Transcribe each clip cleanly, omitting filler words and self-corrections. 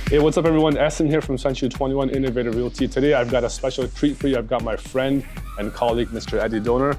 Hey, what's up everyone? Ahsan here from Century 21 Innovative Realty. Today I've got a special treat for you. I've got my friend and colleague, Mr. Eddie Donan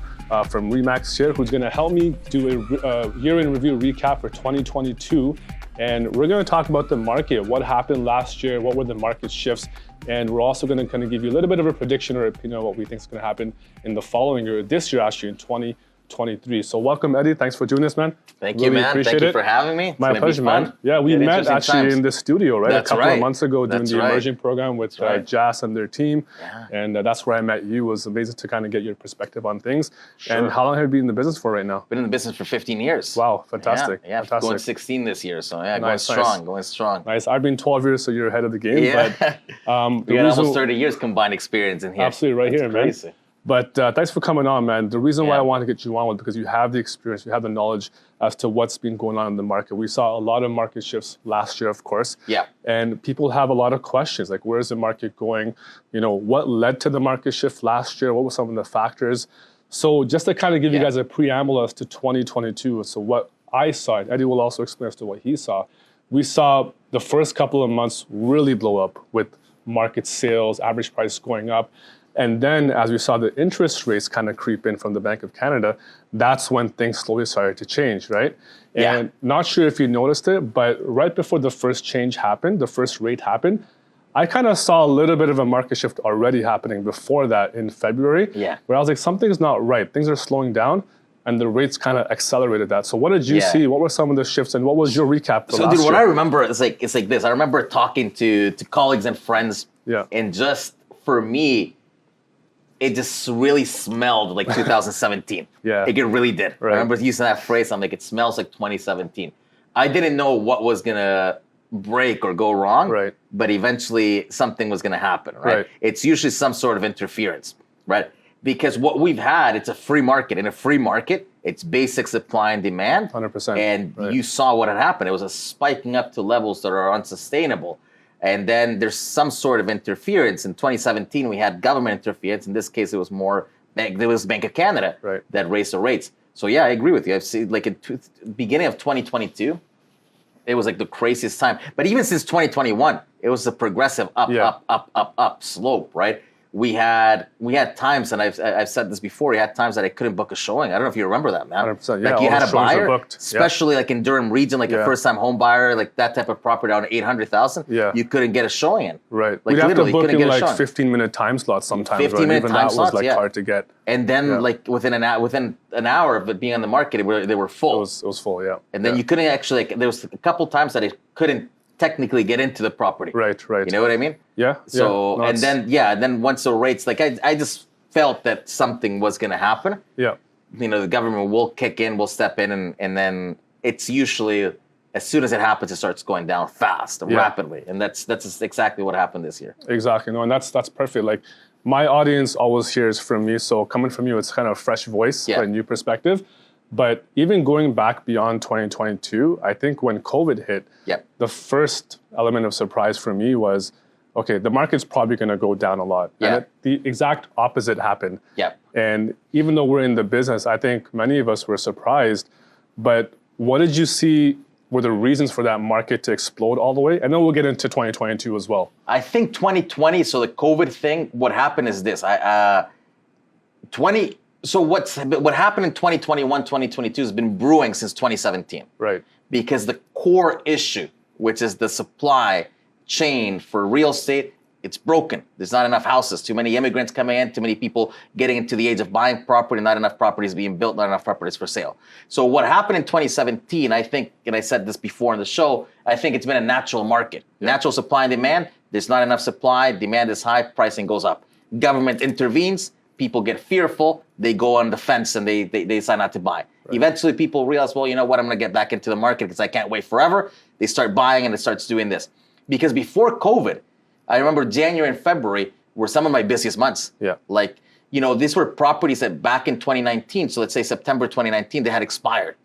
from Remax here, who's gonna help me do a year in review recap for 2022. And we're gonna talk about the market, what happened last year, what were the market shifts, and we're also gonna kind of give you a little bit of a prediction or opinion of what we think is gonna happen in the following year, this year actually in 2023. So welcome, Eddie. Thanks for doing this, man. Thank you, man. Thank you for having me. My pleasure, man. Yeah, we met actually in the studio, right? That's a couple right. of months ago doing the emerging program with Jas and their team. Yeah. And that's where I met you. It was amazing to kind of get your perspective on things. Sure. And how long have you been in the business for right now? Been in the business for 15 years. Wow, fantastic. Yeah, fantastic. Going 16 this year. So yeah, Nice, going strong. Nice. I've been 12 years, so you're ahead of the game. Yeah. But, we got almost 30 years combined experience in here. Absolutely, right. That's here, crazy. Man. But thanks for coming on, man. The reason why I wanted to get you on was because you have the experience, you have the knowledge as to what's been going on in the market. We saw a lot of market shifts last year, of course. Yeah. And people have a lot of questions, like where's the market going? You know, what led to the market shift last year? What were some of the factors? So just to kind of give you guys a preamble as to 2022, so what I saw, and Eddie will also explain as to what he saw. We saw the first couple of months really blow up with market sales, average price going up. And then as we saw the interest rates kind of creep in from the Bank of Canada, that's when things slowly started to change, right? And not sure if you noticed it, but right before the first change happened, the first rate happened, I kind of saw a little bit of a market shift already happening before that in February, where I was like, something's not right. Things are slowing down. And the rates kind of accelerated that. So what did you see? What were some of the shifts and what was your recap for last year? What I remember is like this. I remember talking to colleagues and friends and just for me, it just really smelled like 2017. It really did. Right. I remember using that phrase. I'm like, it smells like 2017. I didn't know what was gonna break or go wrong, but eventually something was gonna happen, right? It's usually some sort of interference, right? Because what we've had, it's a free market. In a free market, it's basic supply and demand. 100%. And you saw what had happened. It was a spiking up to levels that are unsustainable. And then there's some sort of interference. In 2017, we had government interference. In this case, it was Bank of Canada that raised the rates. So yeah, I agree with you. I've seen like in beginning of 2022, it was like the craziest time. But even since 2021, it was a progressive up slope, right? We had times, and I've said this before. We had times that I couldn't book a showing. I don't know if you remember that, man. 100%. Like you had a buyer, especially like in Durham region, like a first-time home buyer, like that type of property down to 800,000. You couldn't get a showing in. Right. Like we'd have to book in like 15-minute time slots sometimes. 15-minute Even time that slots, was like hard to get. And then like within an hour of it being on the market, they were full. It was full, And then you couldn't actually. There was a couple times that I couldn't technically get into the property. Right. You know what I mean? Yeah. So, no, and then once the rates, like I just felt that something was going to happen. Yeah. You know, the government will kick in, will step in, and then it's usually, as soon as it happens, it starts going down fast, rapidly. And that's exactly what happened this year. Exactly. No, and that's perfect. Like my audience always hears from me. So coming from you, it's kind of a fresh voice, a new perspective. But even going back beyond 2022, I think when COVID hit, the first element of surprise for me was, okay, the market's probably going to go down a lot. And the exact opposite happened. And even though we're in the business, I think many of us were surprised. But what did you see were the reasons for that market to explode all the way? And then we'll get into 2022 as well. I think 2020, so the COVID thing, what happened is this. So what happened in 2021, 2022 has been brewing since 2017. Right. Because the core issue, which is the supply chain for real estate, it's broken. There's not enough houses, too many immigrants coming in, too many people getting into the age of buying property, not enough properties being built, not enough properties for sale. So what happened in 2017, I think, and I said this before in the show, I think it's been a natural market. Natural supply and demand, there's not enough supply, demand is high, pricing goes up. Government intervenes, people get fearful, they go on the fence and they decide not to buy. Eventually people realize, well, you know what, I'm going to get back into the market because I can't wait forever. They start buying and it starts doing this. Because before COVID, I remember January and February were some of my busiest months. Like, you know, these were properties that back in 2019, so let's say September 2019, they had expired.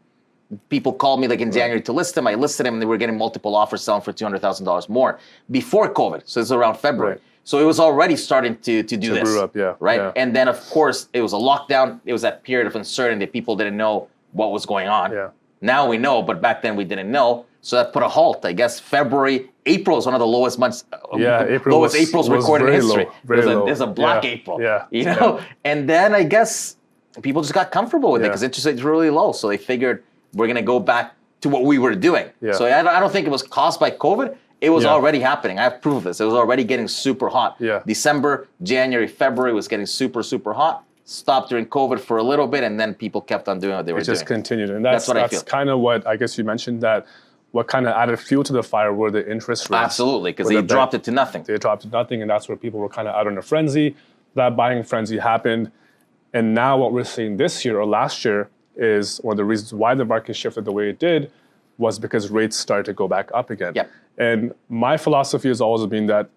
People called me like in January to list them. I listed them and they were getting multiple offers selling for $200,000 more before COVID. So this is around February. So it was already starting to do this. Brew up, right? Yeah. And then, of course, it was a lockdown. It was that period of uncertainty. People didn't know what was going on. Yeah. Now we know, but back then we didn't know. So that put a halt. I guess February April is one of the lowest months. Lowest April's recorded in history. There's a black April. Yeah. You know, and then I guess people just got comfortable with it because interest rates were really low, so they figured we're gonna go back to what we were doing. Yeah. So I don't think it was caused by COVID. It was already happening. I have proof of this. It was already getting super hot. Yeah. December, January, February was getting super, super hot. Stopped during COVID for a little bit, and then people kept on doing what they were doing. It just continued. And that's what I feel. Kind of what, I guess you mentioned that what kind of added fuel to the fire were the interest rates. Absolutely, because they dropped it to nothing. They dropped to nothing, and that's where people were kind of out in a frenzy. That buying frenzy happened. And now what we're seeing this year or last year is one of the reasons why the market shifted the way it did was because rates started to go back up again. Yep. And my philosophy has always been that,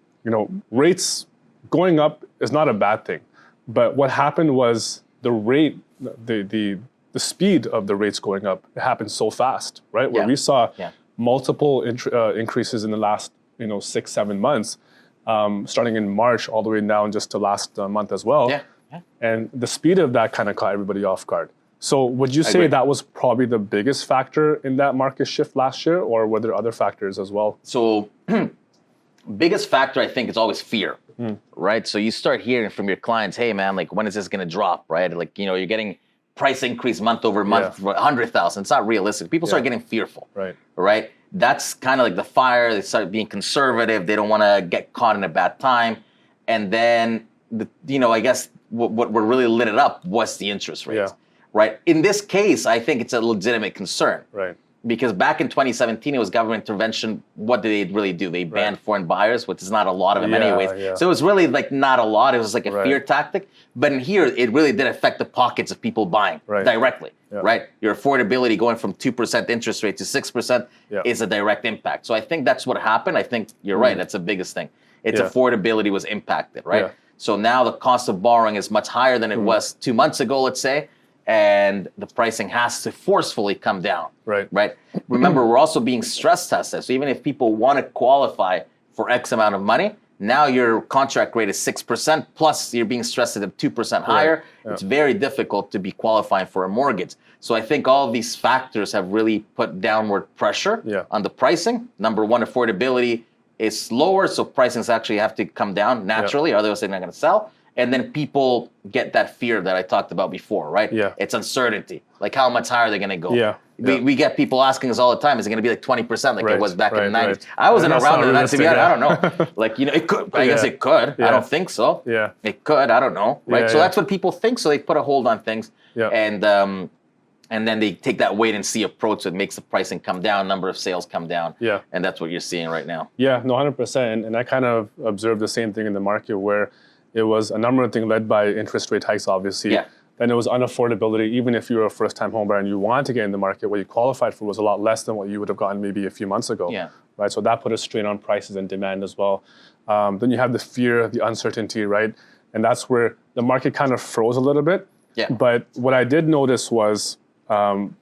rates going up is not a bad thing. But what happened was the rate, the speed of the rates going up, it happened so fast, right? Where we saw multiple increases in the last, 6-7 months, starting in March all the way down just to last month as well. Yeah. And the speed of that kind of caught everybody off guard. So would you say that was probably the biggest factor in that market shift last year, or were there other factors as well? So biggest factor, I think, is always fear, right? So you start hearing from your clients, hey, man, like, when is this going to drop, right? Like, you're getting price increase month over month for 100,000. It's not realistic. People start getting fearful, right? That's kind of like the fire. They start being conservative. They don't want to get caught in a bad time. And then, I guess what really lit it up was the interest rates. Right. In this case, I think it's a legitimate concern. Right. Because back in 2017, it was government intervention. What did they really do? They banned foreign buyers, which is not a lot of them anyways. Yeah. So it was really like not a lot. It was like a fear tactic. But in here, it really did affect the pockets of people buying directly. Right. Your affordability going from 2% interest rate to 6% is a direct impact. So I think that's what happened. I think you're right. That's the biggest thing. Its affordability was impacted. Right. Yeah. So now the cost of borrowing is much higher than it was 2 months ago, let's say. And the pricing has to forcefully come down. Right. Remember, we're also being stress tested. So even if people want to qualify for X amount of money, now your contract rate is 6%, plus you're being stressed at 2% higher. It's very difficult to be qualifying for a mortgage. So I think all of these factors have really put downward pressure on the pricing. Number one, affordability is lower, so pricings actually have to come down naturally, otherwise they're not going to sell. And then people get that fear that I talked about before, right? Yeah. It's uncertainty. Like, how much higher are they going to go? Yeah. We get people asking us all the time, is it going to be like 20% like it was back in the 90s? Right. I wasn't around in that, to be honest. I don't know. Like, it could. I guess it could. I don't think so. Yeah. It could. I don't know. Right? So that's what people think. So they put a hold on things. Yeah. And then they take that wait and see approach that makes the pricing come down, number of sales come down. Yeah. And that's what you're seeing right now. Yeah, no, 100%. And I kind of observed the same thing in the market where it was a number of things led by interest rate hikes, obviously. Yeah. Then it was unaffordability. Even if you were a first-time homebuyer and you wanted to get in the market, what you qualified for was a lot less than what you would have gotten maybe a few months ago. Yeah. Right. So that put a strain on prices and demand as well. Then you have the fear, the uncertainty, right? And that's where the market kind of froze a little bit. Yeah. But what I did notice was in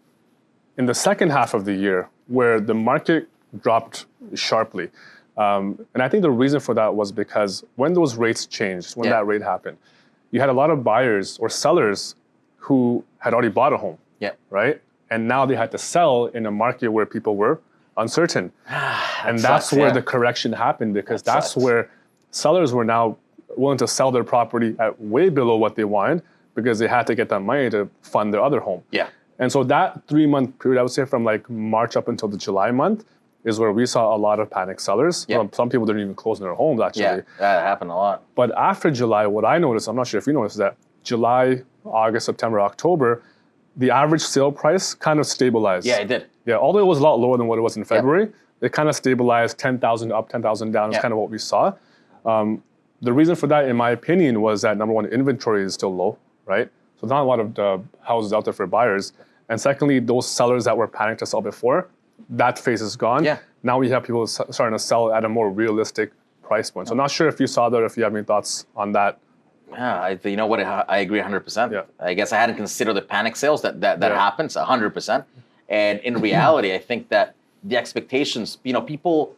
the second half of the year, where the market dropped sharply. And I think the reason for that was because when those rates changed, when that rate happened, you had a lot of buyers or sellers who had already bought a home, right? And now they had to sell in a market where people were uncertain. And that's where the correction happened, because that's where sellers were now willing to sell their property at way below what they wanted because they had to get that money to fund their other home. Yeah. And so that 3-month period, I would say from like March up until the July month, is where we saw a lot of panic sellers. Yeah. Some people didn't even close in their homes, actually. Yeah, that happened a lot. But after July, what I noticed, I'm not sure if you noticed, is that July, August, September, October, the average sale price kind of stabilized. Yeah, it did. Yeah, although it was a lot lower than what it was in February, it kind of stabilized, 10,000 up, 10,000 down is kind of what we saw. The reason for that, in my opinion, was that number one, inventory is still low, right? So not a lot of houses out there for buyers. And secondly, those sellers that were panicked to sell before, that phase is gone. Yeah. Now we have people starting to sell at a more realistic price point. So I'm not sure if you saw that, or if you have any thoughts on that. Yeah, you know what? I agree 100%. Yeah. I guess I hadn't considered the panic sales that happens 100%. And in reality, I think that the expectations, people,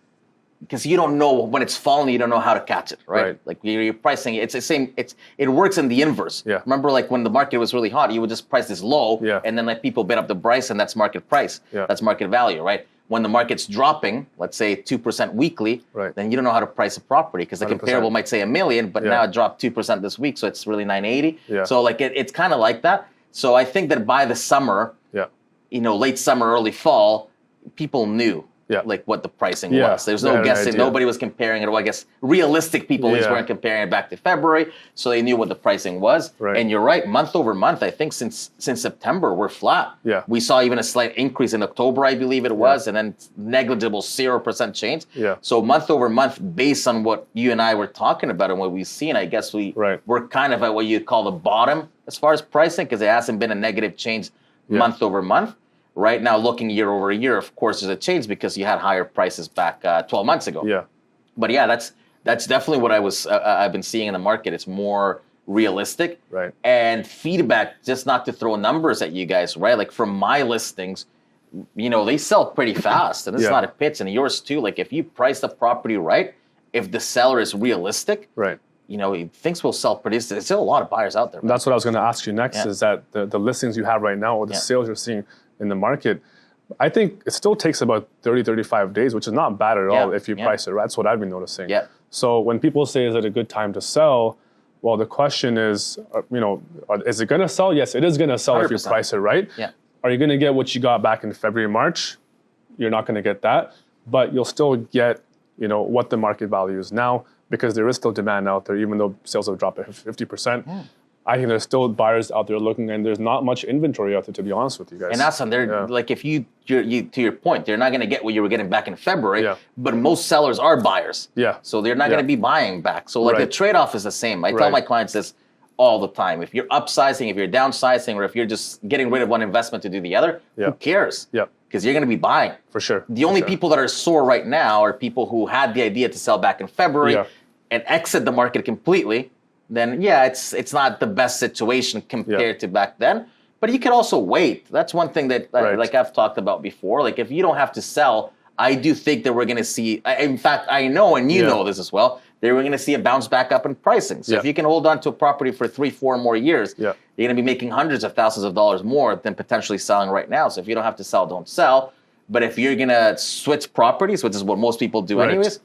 because you don't know when it's falling, you don't know how to catch it, right? Like you're pricing it. It's the same. It works in the inverse. Yeah. Remember, like when the market was really hot, you would just price this low, and then let people bid up the price, and that's market price. Yeah. That's market value, right? when the market's dropping, let's say 2% weekly, Right. then you don't know how to price a property because the 100%. comparable might say $1 million, but now it dropped 2% this week, so it's really 980. Yeah. So like it's kind of like that. So I think that by the summer, Yeah. late summer, early fall, people knew Yeah. like what the pricing Yeah. was. There's They no had an guessing. idea. Nobody was comparing it. Well, I guess realistic people at least Yeah. weren't comparing it back to February, so they knew what the pricing was. Right. And you're right, month over month, I think since September, we're flat. Yeah. We saw even a slight increase in October, I believe it was, and then negligible 0% change. Yeah. So month over month, based on what you and I were talking about and what we've seen, I guess we're kind of at what you'd call the bottom as far as pricing, because there hasn't been a negative change month over month. Right now, looking year over year, of course, there's a change because you had higher prices back 12 months ago. Yeah. But yeah, that's definitely what I've been seeing in the market. It's more realistic. Right. And feedback, just not to throw numbers at you guys, right? Like from my listings, they sell pretty fast, and it's not a pitch, and yours too. Like if you price the property right, if the seller is realistic, Right. Things will sell pretty. There's still a lot of buyers out there. That's what I was going to ask you next. Is that the listings you have right now, or the sales you're seeing in the market? I think it still takes about 30, 35 days, which is not bad at all if you price it right. That's what I've been noticing. Yeah. So when people say, is it a good time to sell? Well, the question is, is it going to sell? Yes, it is going to sell if you 100%. price it right. Yeah. Are you going to get what you got back in February, March? You're not going to get that, but you'll still get, what the market value is now, because there is still demand out there, even though sales have dropped by 50%. I think there's still buyers out there looking, and there's not much inventory out there, to be honest with you guys. And Ahsan, they're like, if you to your point, they're not going to get what you were getting back in February. Yeah. But most sellers are buyers. Yeah. So they're not going to be buying back. So like the trade-off is the same. I tell my clients this all the time. If you're upsizing, if you're downsizing, or if you're just getting rid of one investment to do the other, who cares? Yeah. Because you're going to be buying. For sure. The only people that are sore right now are people who had the idea to sell back in February and exit the market completely. Then it's not the best situation compared to back then. But you can also wait. That's one thing that like I've talked about before. Like if you don't have to sell, I do think that we're going to see. In fact, I know, and you know this as well, that we're going to see a bounce back up in pricing. So if you can hold on to a property for 3-4 more years, you're going to be making hundreds of thousands of dollars more than potentially selling right now. So if you don't have to sell, don't sell. But if you're going to switch properties, which is what most people do anyways,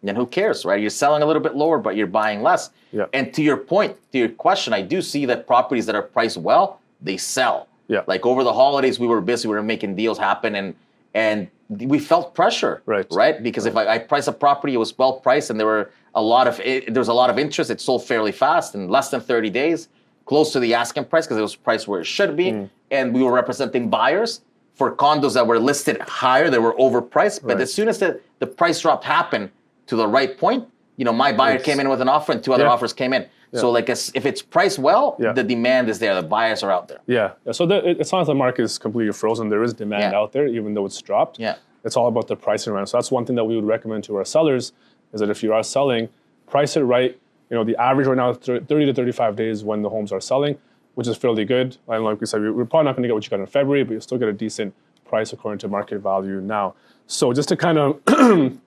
then who cares, right? You're selling a little bit lower, but you're buying less. Yeah. And to your point, to your question, I do see that properties that are priced well, they sell. Yeah. Like over the holidays, we were busy, we were making deals happen, and we felt pressure, right? Because if I price a property, it was well priced, and there was a lot of interest. It sold fairly fast in less than 30 days, close to the asking price because it was priced where it should be, and we were representing buyers for condos that were listed higher, that were overpriced. But as soon as the price drop happened to the right point, my buyer came in with an offer, and 2 other offers came in. So like if it's priced well, the demand is there. The buyers are out there. Yeah. So it's not like the market is completely frozen. There is demand out there, even though it's dropped. Yeah. It's all about the pricing around. So that's one thing that we would recommend to our sellers, is that if you are selling, price it right. The average right now is 30 to 35 days when the homes are selling, which is fairly good. And like we said, we're probably not going to get what you got in February, but you'll still get a decent price according to market value now. So just to kind of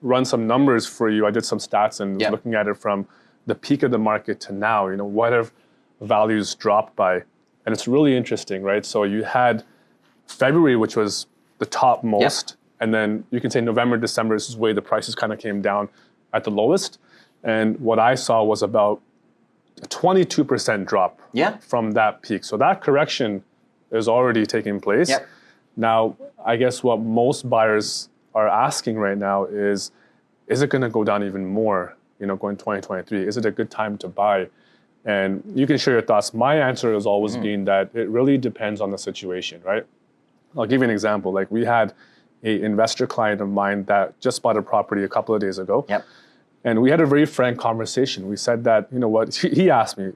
run some numbers for you, I did some stats and looking at it from the peak of the market to now, what have values dropped by? And it's really interesting, right? So you had February, which was the top most, and then you can say November, December is where the prices kind of came down at the lowest. And what I saw was about a 22% drop from that peak. So that correction is already taking place. Yep. Now, I guess what most buyers are asking right now is it going to go down even more, going 2023? Is it a good time to buy? And you can share your thoughts. My answer has always been that it really depends on the situation, right? I'll give you an example. Like we had an investor client of mine that just bought a property a couple of days ago. Yep. And we had a very frank conversation. We said that, he asked me,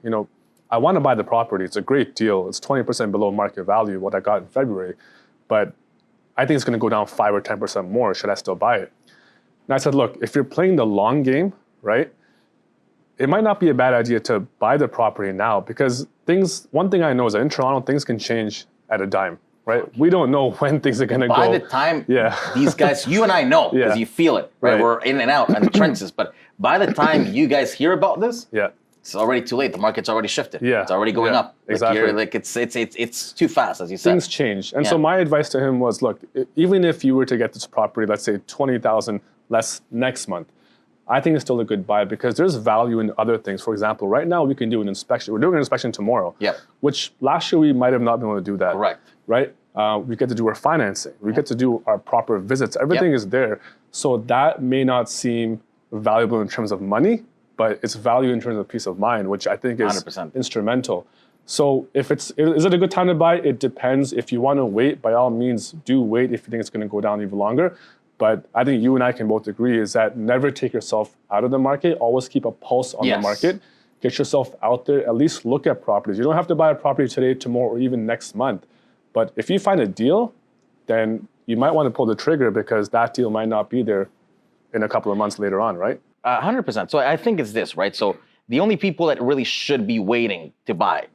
I want to buy the property. It's a great deal. It's 20% below market value, what I got in February. But I think it's going to go down 5 or 10% more. Should I still buy it? And I said, look, if you're playing the long game, right, it might not be a bad idea to buy the property now, because one thing I know is that in Toronto, things can change at a dime, right? We don't know when things are going to go. By the time these guys, you and I know, because you feel it, right? We're in and out in the trenches. But by the time you guys hear about this, it's already too late. The market's already shifted. Yeah. It's already going up. Exactly. It's too fast, as you said. Things change. And so my advice to him was, look, even if you were to get this property, let's say 20,000 less next month, I think it's still a good buy because there's value in other things. For example, right now we can do an inspection. We're doing an inspection tomorrow, which last year we might have not been able to do that. Correct. Right? We get to do our financing. We get to do our proper visits. Everything is there. So that may not seem valuable in terms of money, but it's value in terms of peace of mind, which I think is 100%. instrumental. So is it a good time to buy? It depends. If you want to wait, by all means, do wait if you think it's going to go down even longer. But I think you and I can both agree is that never take yourself out of the market. Always keep a pulse on the market. Get yourself out there. At least look at properties. You don't have to buy a property today, tomorrow, or even next month. But if you find a deal, then you might want to pull the trigger because that deal might not be there in a couple of months later on, right? 100%. So I think it's this, right? So the only people that really should be waiting to buy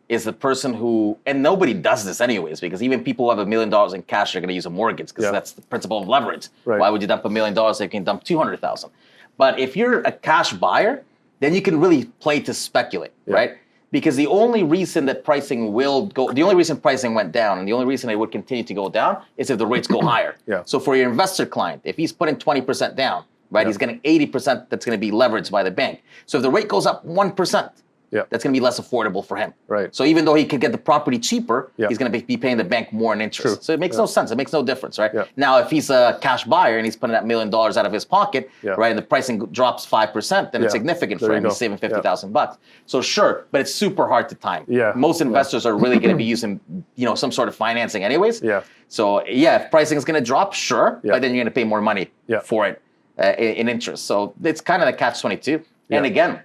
is the person who, and nobody does this anyways, because even people who have $1 million in cash are going to use a mortgage because that's the principle of leverage. Right. Why would you dump $1 million if you can dump 200,000? But if you're a cash buyer, then you can really play to speculate, right? Because the only reason that pricing the only reason pricing went down and the only reason it would continue to go down is if the rates go higher. So for your investor client, if he's putting 20% down, right, he's getting 80% that's going to be leveraged by the bank. So if the rate goes up 1%, that's going to be less affordable for him. Right. So even though he could get the property cheaper, he's going to be paying the bank more in interest. True. So it makes no sense. It makes no difference, right? Now, if he's a cash buyer and he's putting that $1 million out of his pocket, right, and the pricing drops 5%, then it's significant for him. He's saving $50,000. So sure, but it's super hard to time. Most investors are really going to be using, some sort of financing anyways. So if pricing is going to drop, sure, but then you're going to pay more money for it in interest. So it's kind of the catch-22. And again,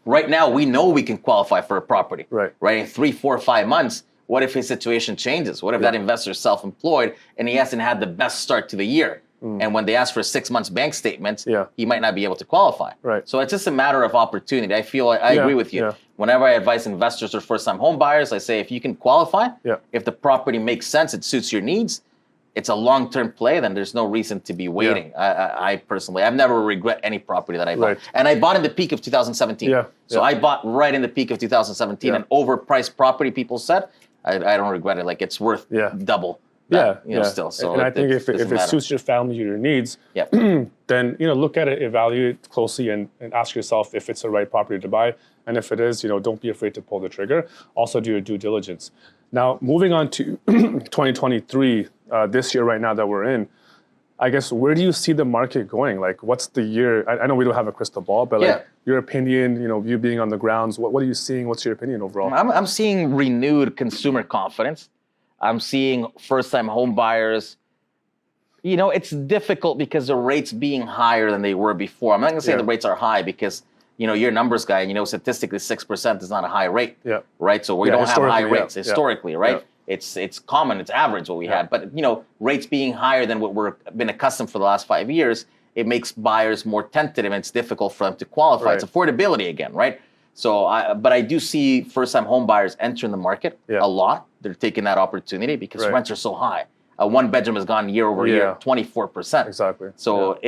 right now, we know we can qualify for a property. Right. In 3, 4, 5 months, what if his situation changes? What if that investor is self-employed and he hasn't had the best start to the year? And when they ask for 6 months bank statements, he might not be able to qualify. So it's just a matter of opportunity. I feel I agree with you. Whenever I advise investors or first-time home buyers, I say if you can qualify, if the property makes sense, it suits your needs, it's a long-term play, then there's no reason to be waiting. I personally, I've never regret any property that I bought. And I bought in the peak of 2017. So I bought right in the peak of 2017. An overpriced property, people said, I don't regret it. Like, it's worth double that, still. So and I think if it suits your family, your needs, then, look at it, evaluate it closely, and ask yourself if it's the right property to buy. And if it is, don't be afraid to pull the trigger. Also do your due diligence. Now, moving on to 2023, this year right now that we're in, I guess, where do you see the market going? Like, what's the year? I know we don't have a crystal ball, but like your opinion, you being on the grounds, what are you seeing? What's your opinion overall? I'm seeing renewed consumer confidence. I'm seeing first-time home buyers. It's difficult because the rates being higher than they were before. I'm not going to say the rates are high because you're a numbers guy, and statistically 6% is not a high rate, right? So we don't have high rates historically, right? It's common, it's average what we had. But, rates being higher than what we've been accustomed for the last 5 years, it makes buyers more tentative and it's difficult for them to qualify. It's affordability again, right? So, but I do see first-time home buyers entering the market a lot. They're taking that opportunity because rents are so high. A one-bedroom has gone year over year, 24%. Exactly. So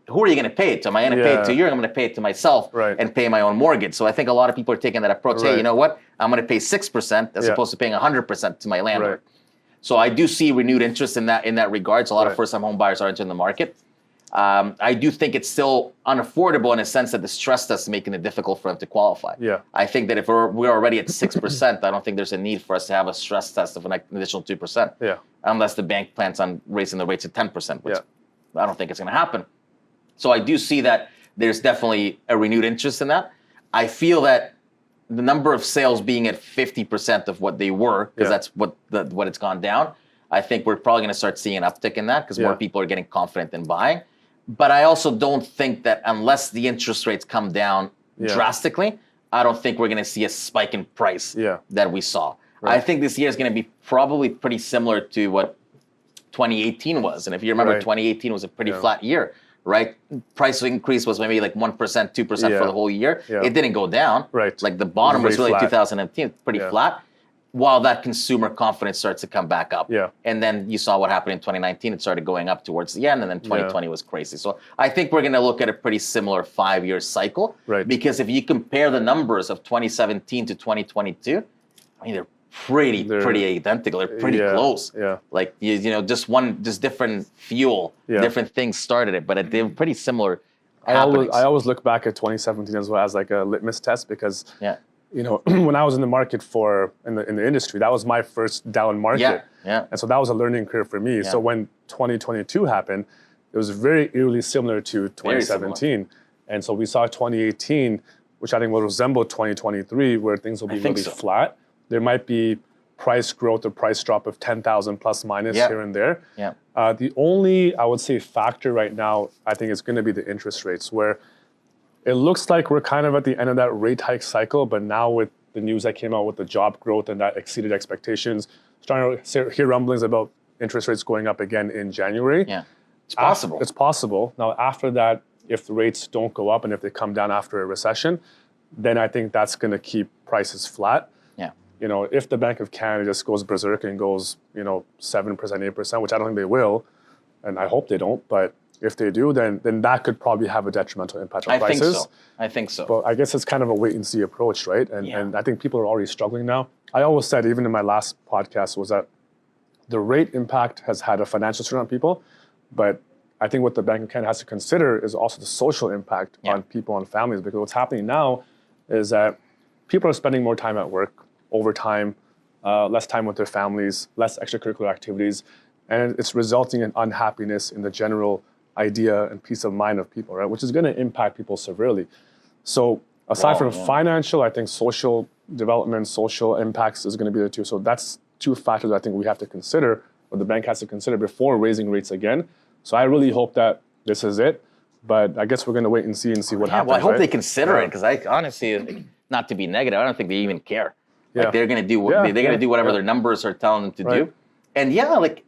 who are you going to pay it to? Am I going to pay it to you, or am I going to pay it to myself and pay my own mortgage? So I think a lot of people are taking that approach. Hey, you know what? I'm going to pay 6% as opposed to paying 100% to my landlord. So I do see renewed interest in that regards. A lot of first-time home buyers are entering the market. I do think it's still unaffordable in a sense that the stress test is making it difficult for them to qualify. I think that if we're already at 6%, I don't think there's a need for us to have a stress test of an additional 2%. Unless the bank plans on raising the rates to 10%, which I don't think it's going to happen. So I do see that there's definitely a renewed interest in that. I feel that the number of sales being at 50% of what they were, because that's what it's gone down, I think we're probably going to start seeing an uptick in that because more people are getting confident in buying. But I also don't think that unless the interest rates come down drastically, I don't think we're going to see a spike in price that we saw. I think this year is going to be probably pretty similar to what 2018 was. And if you remember, 2018 was a pretty flat year. Right, price increase was maybe like 1%, 2% for the whole year. It didn't go down. Like the bottom was really flat. 2018, pretty flat. while that consumer confidence starts to come back up. Yeah. And then you saw what happened in 2019. It started going up towards the end, and then 2020 was crazy. So I think we're going to look at a pretty similar 5-year cycle. Right. Because if you compare the numbers of 2017 to 2022, I mean, they're pretty identical. They're pretty close. Yeah. Like, you know, just different fuel, different things started it, but they're pretty similar. I always look back at 2017 as well as like a litmus test because you know, when I was in the market in the industry, that was my first down market. Yeah. And so that was a learning curve for me. So when 2022 happened, it was very eerily similar to 2017. And so we saw 2018, which I think will resemble 2023, where things will be really flat. There might be price growth or price drop of 10,000 plus minus here and there. Yeah. The only, I would say, factor right now, I think is going to be the interest rates, where it looks like we're kind of at the end of that rate hike cycle, but now with the news that came out with the job growth and that exceeded expectations, starting to hear rumblings about interest rates going up again in January. Yeah, it's possible. It's possible. Now, after that, if the rates don't go up and if they come down after a recession, then I think that's going to keep prices flat. Yeah. You know, if the Bank of Canada just goes berserk and goes, 7%, 8%, which I don't think they will, and I hope they don't, but if they do, then that could probably have a detrimental impact on prices. I think so. But I guess it's kind of a wait and see approach, right? And I think people are already struggling now. I always said, even in my last podcast, was that the rate impact has had a financial strain on people, but I think what the Bank of Canada has to consider is also the social impact on people and families, because what's happening now is that people are spending more time at work, overtime, less time with their families, less extracurricular activities, and it's resulting in unhappiness in the general idea and peace of mind of people, right? Which is going to impact people severely. So aside from financial, I think social development, social impacts is going to be the two. So that's two factors I think we have to consider, or the bank has to consider before raising rates again. So I really hope that this is it, but I guess we're going to wait and see what happens. Well, I hope right? they consider it, because I honestly, not to be negative, I don't think they even care. Like they're going to do they're going to do whatever their numbers are telling them to do. And like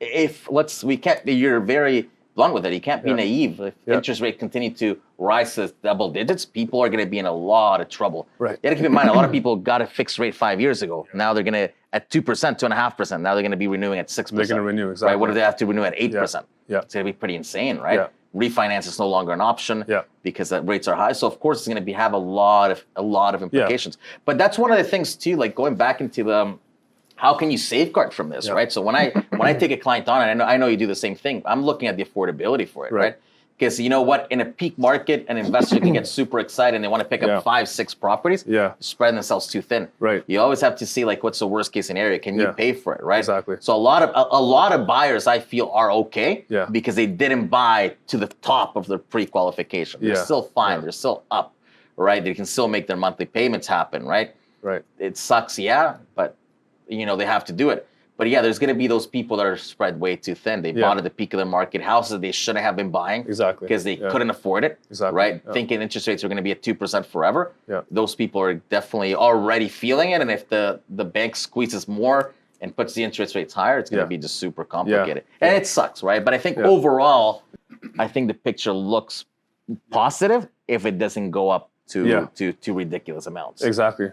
you're very blunt with it. You can't be naive. If interest rates continue to rise to double digits, people are going to be in a lot of trouble. Right. You got to keep in mind, a lot of people got a fixed rate 5 years ago. Now they're going to at 2%, 2.5%. Now they're going to be renewing at 6%. They're going to renew, exactly. Right? What do they have to renew at 8%? Yeah. It's going to be pretty insane, right? Yeah. Refinance is no longer an option because the rates are high. So of course it's going to have a lot of implications. But that's one of the things too. Like going back into the how can you safeguard from this, right? So when I take a client on, and I know you do the same thing, I'm looking at the affordability for it, right? Because you know what, in a peak market, an investor can get super excited and they want to pick up 5, 6 properties, spreading themselves too thin. Right. You always have to see like what's the worst case scenario. Can you pay for it, right? Exactly. So a lot of buyers I feel are okay because they didn't buy to the top of their pre-qualification. They're still fine. They're still up, right? They can still make their monthly payments happen, right? Right. It sucks, but they have to do it. But there's going to be those people that are spread way too thin. They bought at the peak of their market, houses they shouldn't have been buying because they couldn't afford it, right? Thinking interest rates are going to be at 2% forever. Those people are definitely already feeling it. And if the bank squeezes more and puts the interest rates higher, it's going to be just super complicated. And it sucks, right? But I think overall, I think the picture looks positive if it doesn't go up to ridiculous amounts. Exactly.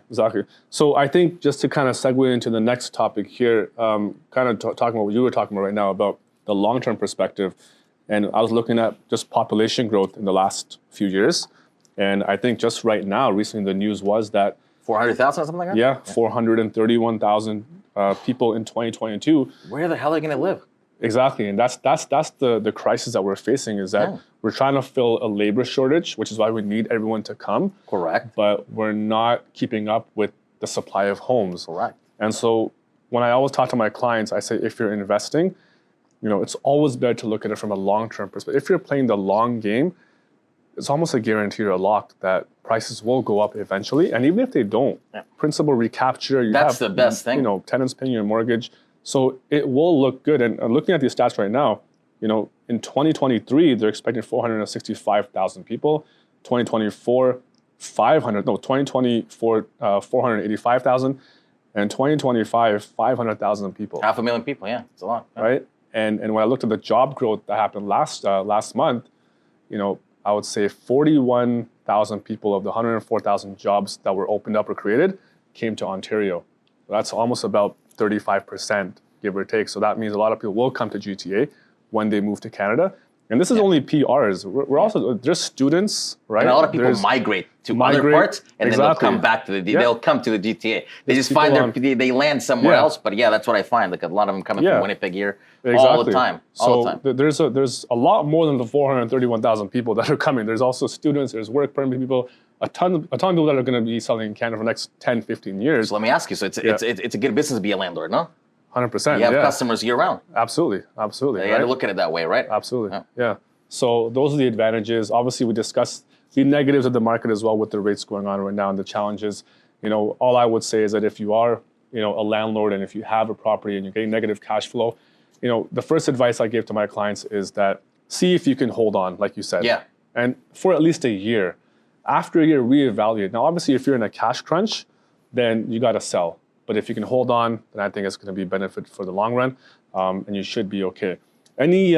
So I think just to kind of segue into the next topic here, kind of talking about what you were talking about right now about the long-term perspective, and I was looking at just population growth in the last few years, and I think just right now, recently the news was that 400,000 or something like that? Yeah, 431,000 people in 2022. Where the hell are they going to live? Exactly, and that's the crisis that we're facing is that we're trying to fill a labor shortage, which is why we need everyone to come. Correct. But we're not keeping up with the supply of homes. Correct. And so when I always talk to my clients, I say if you're investing, it's always better to look at it from a long-term perspective. If you're playing the long game, it's almost a guarantee or a lock that prices will go up eventually. And even if they don't, principal recapture, that's the best thing. Tenants paying your mortgage. So it will look good. And looking at these stats right now, in 2023, they're expecting 465,000 people. 2024, 485,000. And 2025, 500,000 people. 500,000 people, it's a lot. Right? And when I looked at the job growth that happened last month, I would say 41,000 people of the 104,000 jobs that were opened up or created came to Ontario. That's almost about 35%, give or take. So that means a lot of people will come to GTA when they move to Canada. And this is only PRs. We're also there's students, right? And a lot of people migrate to other parts, and then they'll come back to they'll come to the GTA. They just find they land somewhere else. But yeah, that's what I find. Like a lot of them coming from Winnipeg here all the time. All the time. There's a lot more than the 431,000 people that are coming. There's also students. There's work permit people. A ton of people that are going to be selling in Canada for the next 10, 15 years. So let me ask you. So it's a good business to be a landlord, no? 100%. You have customers year round. Absolutely. You got to look at it that way, right? Absolutely. Yeah. So those are the advantages. Obviously, we discussed the negatives of the market as well with the rates going on right now and the challenges. All I would say is that if you are, a landlord and if you have a property and you're getting negative cash flow, the first advice I give to my clients is that see if you can hold on, like you said. Yeah. And for at least a year. After a year, reevaluate. Now, obviously, if you're in a cash crunch, then you got to sell. But if you can hold on, then I think it's going to be a benefit for the long run, and you should be okay. Any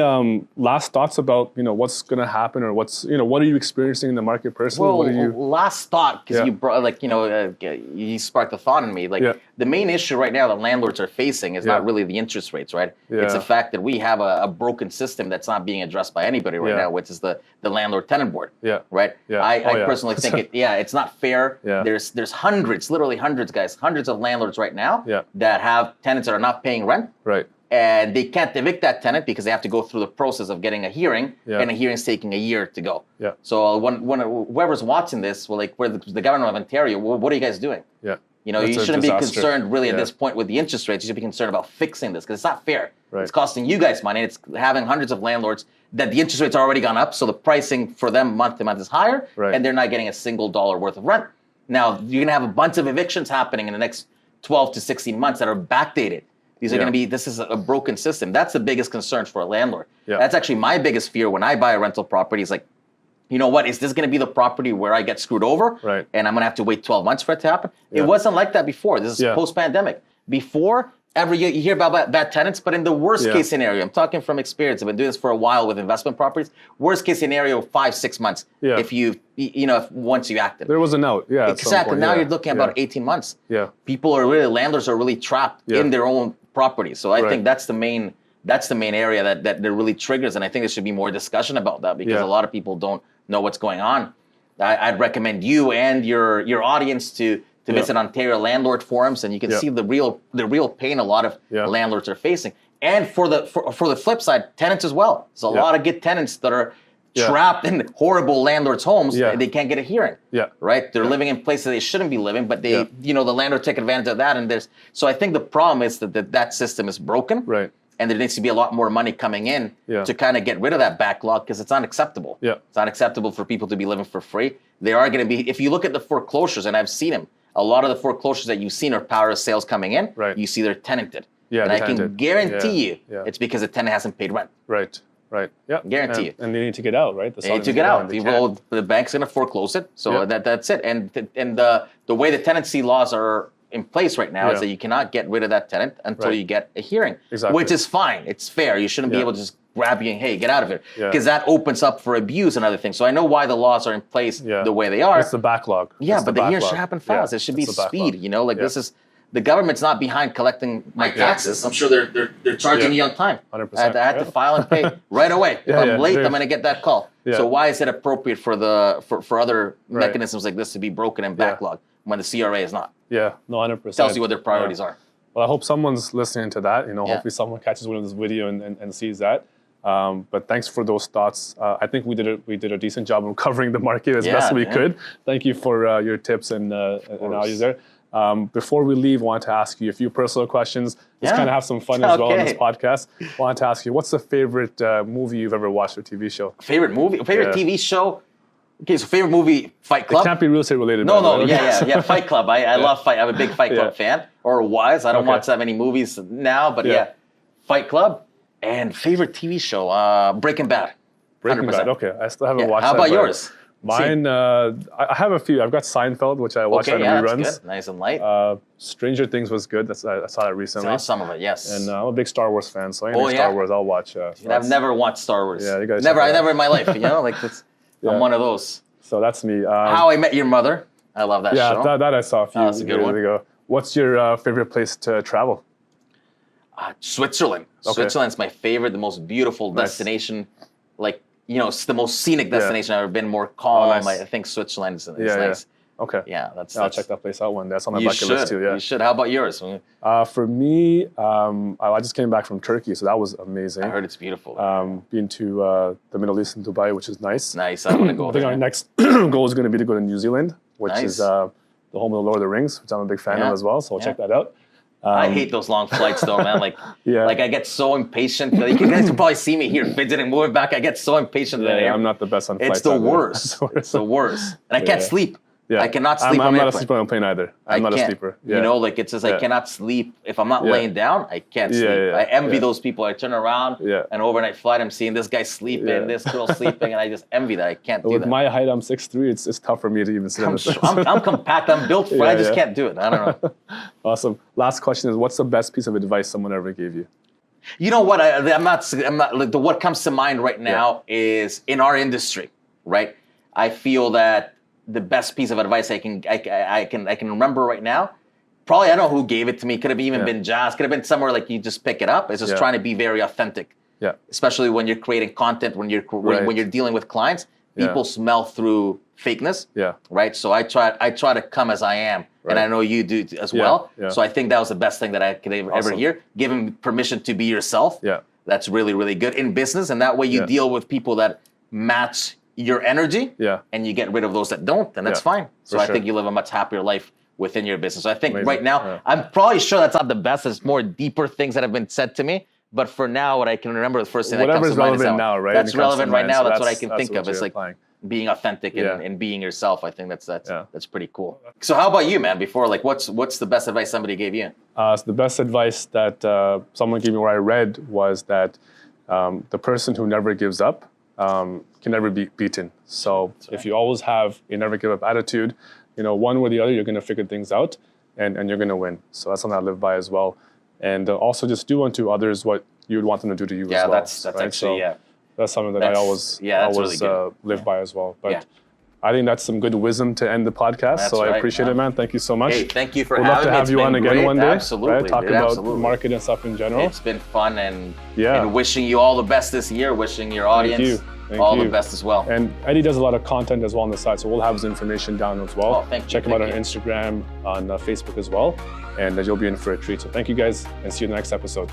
last thoughts about what's going to happen, or what are you experiencing in the market personally? Well, last thought, because you brought you sparked a thought in me. The main issue right now that landlords are facing is not really the interest rates, right? It's the fact that we have a broken system that's not being addressed by anybody right now, which is the landlord tenant board. Right? I personally think it's not fair. There's hundreds, literally hundreds, guys, hundreds of landlords right now that have tenants that are not paying rent. Right. And they can't evict that tenant because they have to go through the process of getting a hearing, and a hearing's taking a year to go. So when whoever's watching this, we're the government of Ontario, what are you guys doing? You shouldn't be concerned really at this point with the interest rates. You should be concerned about fixing this because it's not fair. It's costing you guys money. It's having hundreds of landlords that the interest rates are already gone up, so the pricing for them month to month is higher, and they're not getting a single dollar worth of rent. Now, you're going to have a bunch of evictions happening in the next 12 to 16 months that are backdated. These are going to be, this is a broken system. That's the biggest concern for a landlord. That's actually my biggest fear when I buy a rental property is like, you know what, is this going to be the property where I get screwed over? And I'm going to have to wait 12 months for it to happen? It wasn't like that before. This is post-pandemic. Before, every year you hear about bad tenants, but in the worst case scenario, I'm talking from experience, I've been doing this for a while with investment properties, worst case scenario, 5-6 months if once you acted. There was a note, Exactly. Now you're looking at about 18 months. People are really, landlords are really trapped in their own property. So I think that's the main area that really triggers, and I think there should be more discussion about that because a lot of people don't know what's going on. I'd recommend you and your audience to visit Ontario landlord forums, and you can see the real pain a lot of landlords are facing. And for the flip side, tenants as well. There's a lot of good tenants that are trapped in horrible landlords' homes. They can't get a hearing. Right? They're living in places they shouldn't be living, but they, the landlord take advantage of that. And so I think the problem is that system is broken. Right. And there needs to be a lot more money coming in to kind of get rid of that backlog because it's unacceptable. It's unacceptable for people to be living for free. They are going to be, if you look at the foreclosures, and I've seen them, a lot of the foreclosures that you've seen are power of sales coming in. You see they're tenanted. And I can guarantee you it's because the tenant hasn't paid rent. Right. Yeah. Guarantee you. And they need to get out, right? They need to get out. The bank's going to foreclose it. So that's it. And the way the tenancy laws are in place right now is that you cannot get rid of that tenant until you get a hearing, which is fine. It's fair. You shouldn't be able to just grab you and, hey, get out of here. Because that opens up for abuse and other things. So I know why the laws are in place the way they are. It's the backlog. But the hearing should happen fast. It should be speed. This is, the government's not behind collecting my taxes. I'm sure they're charging you on time. 100%. I had to file and pay right away. If I'm late, I'm going to get that call. So why is it appropriate for other mechanisms like this to be broken and backlogged when the CRA is not? Yeah, no, 100%. Tells you what their priorities are. Well, I hope someone's listening to that. Hopefully someone catches one of this video and sees that. But thanks for those thoughts. I think we did a decent job of covering the market as best we could. Thank you for your tips and values there. Before we leave, I wanted to ask you a few personal questions. Just kind of have some fun as well on this podcast. I wanted to ask you, what's the favorite movie you've ever watched or TV show? Favorite movie? Favorite TV show? Okay, so favorite movie, Fight Club. It can't be real estate related. No, Fight Club. I love Fight. I'm a big Fight Club fan, or was. I don't watch that many movies now, but Fight Club. And favorite TV show, Breaking Bad. 100%. Breaking Bad. Okay, I still haven't watched that. How about yours? Mine, I have a few. I've got Seinfeld, which I watched on reruns. That's good. Nice and light. Stranger Things was good. I saw that recently. Saw some of it, yes. And I'm a big Star Wars fan, so anything Star Wars, I'll watch. I've never watched Star Wars. Yeah, you guys. Never in my life. I'm one of those. So that's me. How I Met Your Mother. I love that show. Yeah, that I saw a few years ago. What's your favorite place to travel? Switzerland. Okay. Switzerland's my favorite, the most beautiful destination. Like, it's the most scenic destination I've ever been. More calm. nice. I think Switzerland is nice. Okay. Yeah, I'll check that place out one day. That's on my bucket list too. Yeah. You should. How about yours? For me, I just came back from Turkey, so that was amazing. I heard it's beautiful. Been to the Middle East and Dubai, which is nice. Nice. I want to go I think there. our next goal is going to be to go to New Zealand, which Nice. is the home of the Lord of the Rings, which I'm a big fan of as well. So I'll check that out. I hate those long flights though, man. Like, Yeah. like I get so impatient. Like, you guys can probably see me here fidgeting, moving back. I get so impatient. I'm not the best on flights. It's the either. worst. It's the worst. And I can't sleep. Yeah. I cannot sleep I'm on not a airplane. sleeper on a plane either. I'm not a can't. sleeper. Yeah. It's just I cannot sleep. If I'm not laying down, I can't sleep. yeah, I envy yeah. those people. I turn around, an overnight flight, I'm seeing this guy sleeping, this girl sleeping, and I just envy that. I can't do With that. my height, I'm 6'3". It's tough for me to even sit in the I'm compact. I'm built for it. I just can't do it. I don't know. Awesome. Last question is, what's the best piece of advice someone ever gave you? You know what? I'm not like what comes to mind right now is in our industry, right? I feel that the best piece of advice I can remember right now, probably I don't know who gave it to me. Could have even been Jazz. Could have been somewhere like you just pick it up. It's just trying to be very authentic. Yeah. Especially when you're creating content, when you're dealing with clients, people smell through fakeness. Yeah. Right. So I try to come as I am, and I know you do as well. Yeah. So I think that was the best thing that I could ever hear. Giving permission to be yourself. Yeah. That's really, really good in business, and that way you deal with people that match your energy, and you get rid of those that don't, and that's fine. So I think you live a much happier life within your business. So I think right now, I'm probably sure that's not the best. There's more deeper things that have been said to me. But for now, what I can remember, the first thing that comes to mind is relevant now, right? That's relevant right now. So that's what I can think of. It's like being authentic and being yourself. I think that's pretty cool. So how about you, man? Before, like, what's the best advice somebody gave you? So the best advice that someone gave me, where I read, was that the person who never gives up can never be beaten. So if you always have a never give up attitude, one way or the other, you're going to figure things out, and you're going to win. So that's something I live by as well. And also just do unto others what you would want them to do to you as well. That's right? actually, that's something that I always really live by as well. But I think that's some good wisdom to end the podcast. I appreciate it, man. Thank you so much. Hey, thank you for We'd having me. We'd love to have you on again one day. Absolutely. Right? Talk about market and stuff in general. It's been fun, and wishing you all the best this year. Wishing your audience all the best as well. And Eddie does a lot of content as well on the site, so we'll have his information down as well. Check him out on Instagram, on Facebook as well, and you'll be in for a treat. So thank you guys, and see you in the next episode.